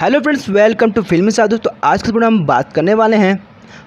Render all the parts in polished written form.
Hello friends, welcome to फिल्मी साधु। तो आज के वीडियो हम बात करने वाले हैं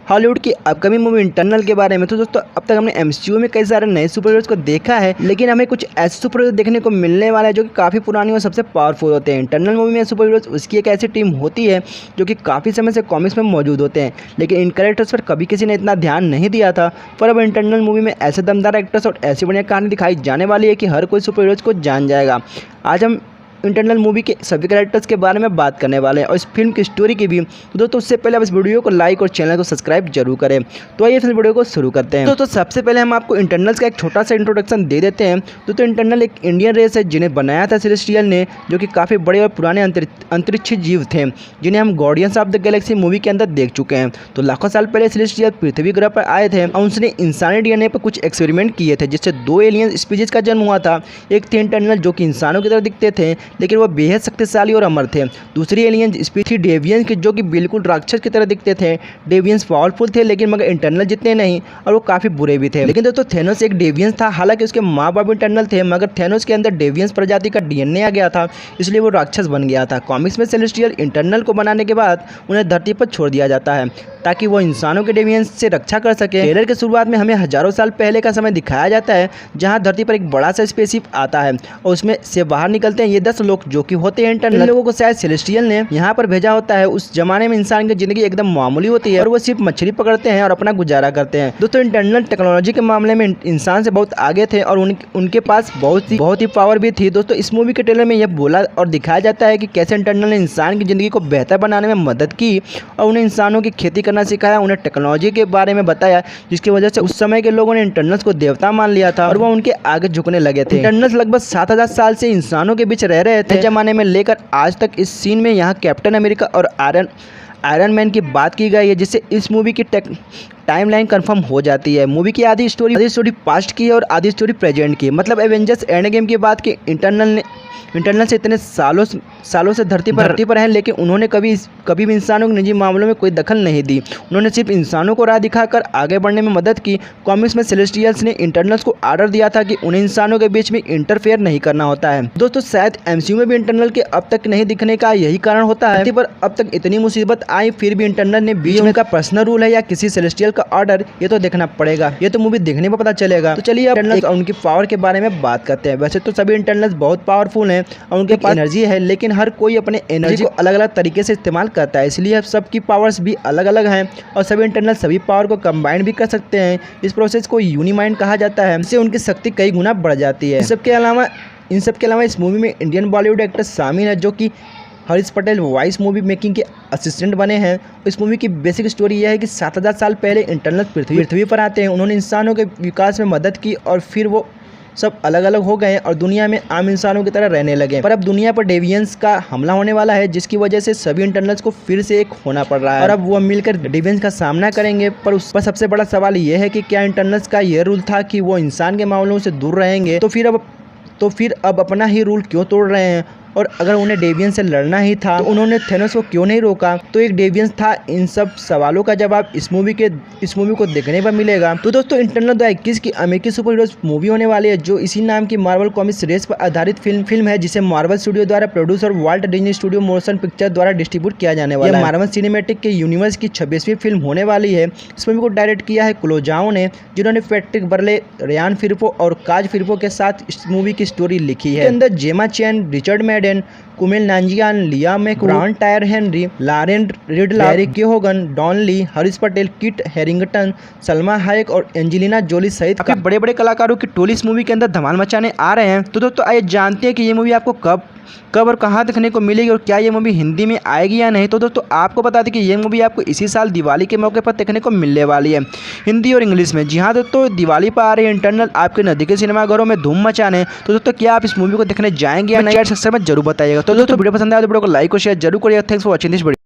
हॉलीवुड की अपकमिंग मूवी इंटरनल के बारे में। तो दोस्तों, अब तक हमने एमसीयू में कई सारे नए सुपर हीरोज को देखा है, लेकिन हमें कुछ ऐसे सुपर हीरोज देखने को मिलने वाला है जो कि काफ़ी पुरानी और सबसे पावरफुल होते हैं। इंटरनल मूवी में सुपर हीरोज उसकी एक ऐसी टीम होती है जो कि काफ़ी समय से कॉमिक्स में मौजूद होते हैं, लेकिन इन कैरेक्टर्स पर कभी किसी ने इतना ध्यान नहीं दिया था। पर अब इंटरनल मूवी में ऐसे दमदार एक्टर्स और ऐसी बढ़िया कहानी दिखाई जाने वाली है कि हर कोई सुपर हीरोज को जान जाएगा। आज हम इंटरनल मूवी के सभी कैरेक्टर्स के बारे में बात करने वाले हैं और इस फिल्म की स्टोरी की भी। तो दोस्तों, उससे पहले आप इस वीडियो को लाइक और चैनल को सब्सक्राइब जरूर करें। तो आइए फिर वीडियो को शुरू करते हैं। तो सबसे पहले हम आपको इंटरनल्स का एक छोटा सा इंट्रोडक्शन दे देते हैं। तो इंटरनल एक इंडियन रेस है जिन्हें बनाया था सेलेस्टियल ने, जो कि काफ़ी बड़े और पुराने अंतरिक्ष जीव थे जिन्हें हम guardians of the Galaxy movie के अंदर देख चुके हैं। तो लाखों साल पहले सेलेस्टियल पृथ्वी ग्रह पर आए थे और उसने इंसानी डीएनए पर कुछ एक्सपेरिमेंट किए थे, जिससे दो एलियन स्पीशीज का जन्म हुआ था। एक थे इंटरनल जो कि इंसानों की तरह दिखते थे, लेकिन वो बेहद शक्तिशाली और अमर थे। दूसरी एलियन स्पीशीज डेवियंस की, जो कि बिल्कुल राक्षस की तरह दिखते थे। डेवियंस पावरफुल थे लेकिन मगर इंटरनल जितने नहीं, और वो काफ़ी बुरे भी थे। लेकिन दोस्तों, थेनोस एक डेवियंस था। हालांकि उसके माँ बाप इंटरनल थे, मगर थेनोस के अंदर डेवियंस प्रजाति का डीएनए आ गया था, इसलिए वो राक्षस बन गया था। कॉमिक्स में सेलेस्टियल इंटरनल को बनाने के बाद उन्हें धरती पर छोड़ दिया जाता है ताकि वो इंसानों के डेवियंस से रक्षा कर सके। ट्रेलर के शुरुआत में हमें हजारों साल पहले का समय दिखाया जाता है, जहां धरती पर एक बड़ा सा स्पेसशिप आता है और उसमें से बाहर निकलते हैं ये 10 लोग जो कि होते हैं इंटरनल। इन लोगों को शायद सेलेस्टियल ने यहाँ पर भेजा होता है। उस जमाने में इंसान की जिंदगी एकदम मामूली होती है और वो सिर्फ मछली पकड़ते हैं और अपना गुजारा करते हैं। दोस्तों, इंटरनल टेक्नोलॉजी के मामले में इंसान से बहुत आगे थे और उनके पास बहुत ही पावर भी थी। दोस्तों, इस मूवी के ट्रेलर में यह बोला और दिखाया जाता है कि कैसे इंटरनल ने इंसान की जिंदगी को बेहतर बनाने में मदद की और उन्हें इंसानों की खेती करना सिखाया, उन्हें टेक्नोलॉजी के बारे में बताया, जिसकी वजह से उस समय के लोगों ने इंटरनल्स को देवता मान लिया था और वो उनके आगे झुकने लगे थे। इंटरनल्स लगभग 7000 साल से इंसानों के बीच रह रहे थे जमाने में लेकर आज तक। इस सीन में यहाँ कैप्टन अमेरिका और आयरन मैन की बात की गई है, जिससे इस मूवी की टाइमलाइन कंफर्म हो जाती है। मूवी की आधी स्टोरी पास्ट की है और आधी स्टोरी प्रेजेंट की। मतलब एवेंजर्स एंड गेम की बात की इंटरनल से इतने सालों से धरती पर हैं, लेकिन उन्होंने कभी भी इंसानों के निजी मामलों में कोई दखल नहीं दी। उन्होंने सिर्फ इंसानों को राह दिखाकर आगे बढ़ने में मदद की। कॉमिक्स में सेलेस्टियल्स ने इंटरनल्स को आर्डर दिया था कि उन्हें इंसानों के बीच में इंटरफेयर नहीं करना होता है। दोस्तों, शायद एमसीयू में भी इंटरनल के अब तक नहीं दिखने का यही कारण होता है। पर अब तक इतनी मुसीबत आई, फिर भी इंटरनल ने बीच में का पर्सनल रूल है या किसी सेलेस्टियल का ऑर्डर, ये तो देखना पड़ेगा। ये तो मूवी देखने पर पता चलेगा। तो चलिए अब इंटरनल्स और उनकी पावर के बारे में बात करते हैं। वैसे तो सभी इंटरनल्स बहुत पावरफुल हैं और उनके पास एनर्जी है, लेकिन हर कोई अपने एनर्जी को अलग अलग तरीके से इस्तेमाल करता है, इसलिए सबकी पावर्स भी अलग अलग हैं और सभी इंटरनल सभी पावर को कंबाइन भी कर सकते हैं। इस प्रोसेस को यूनिमाइंड कहा जाता है, इससे उनकी शक्ति कई गुना बढ़ जाती है। इन सब के अलावा इस मूवी में इंडियन बॉलीवुड एक्टर शामिल है, जो कि Harish Patel voice movie making के असिस्टेंट बने हैं। इस मूवी की बेसिक स्टोरी यह है कि 7000 साल पहले इंटरनल पृथ्वी पर आते हैं। उन्होंने इंसानों के विकास में मदद की और फिर वो सब अलग अलग हो गए और दुनिया में आम इंसानों की तरह रहने लगे। पर अब दुनिया पर डेवियंस का हमला होने वाला है, जिसकी वजह से सभी इंटरनल्स को फिर से एक होना पड़ रहा है और अब वो मिलकर डेवियंस का सामना करेंगे। पर उस पर सबसे बड़ा सवाल ये है कि क्या इंटरनल्स का यह रूल था कि वो इंसान के मामलों से दूर रहेंगे, तो फिर अब अपना ही रूल क्यों तोड़ रहे हैं? और अगर उन्हें डेवियंस से लड़ना ही था तो उन्होंने थेनोस को क्यों नहीं रोका? तो एक डेवियंस था। इन सब सवालों का जवाब इस मूवी को देखने पर मिलेगा। तो दोस्तों, इंटरनल 2021 की अमेरिकी सुपर हीरोज मूवी होने वाली है, जो इसी नाम की मार्वल कॉमिक्स रेस पर आधारित फिल्म है, जिसे मार्वल स्टूडियो द्वारा प्रोड्यूस और Walt Disney studio motion picture द्वारा डिस्ट्रीब्यूट किया जाने वाला है। मार्वल सिनेमैटिक के यूनिवर्स की 26वीं फिल्म होने वाली है। इस मूवी को डायरेक्ट किया है क्लोजाओ ने, जिन्होंने पैट्रिक बर्ले, रियान फिरपो और काज फिरपो के साथ इस मूवी की स्टोरी लिखी है। इसके अंदर जेमा चैन, Richard Madden, Kumail Nanjiani, Lia McBrown, Tyree Henry, Lauren Ridloff, Eric Keoghan, Don Lee, Harish Patel, Kit Harington, Salma Hayek और एंजेलिना जोली सहित काफी बड़े बड़े कलाकारों की टोली इस मूवी के अंदर धमाल मचाने आ रहे हैं। तो दोस्तों, आइए जानते हैं कि ये मूवी आपको कब और कहां देखने को मिलेगी और क्या ये मूवी हिंदी में आएगी या नहीं। तो दोस्तों, आपको बता दें कि ये मूवी आपको इसी साल दिवाली के मौके पर देखने को मिलने वाली है, हिंदी और इंग्लिश में। जी हाँ दोस्तों, दिवाली पर आ रही है इंटरनल आपके नज़दीकी सिनेमाघरों में धूम मचाने। तो दोस्तों, क्या आप इस मूवी को देखने जाएंगे या नहीं, चैट सेक्शन में जरूर बताइएगा। तो दोस्तों, वीडियो पसंद आया तो वीडियो को लाइक और शेयर जरूर करिएगा। Thanks for watching this video.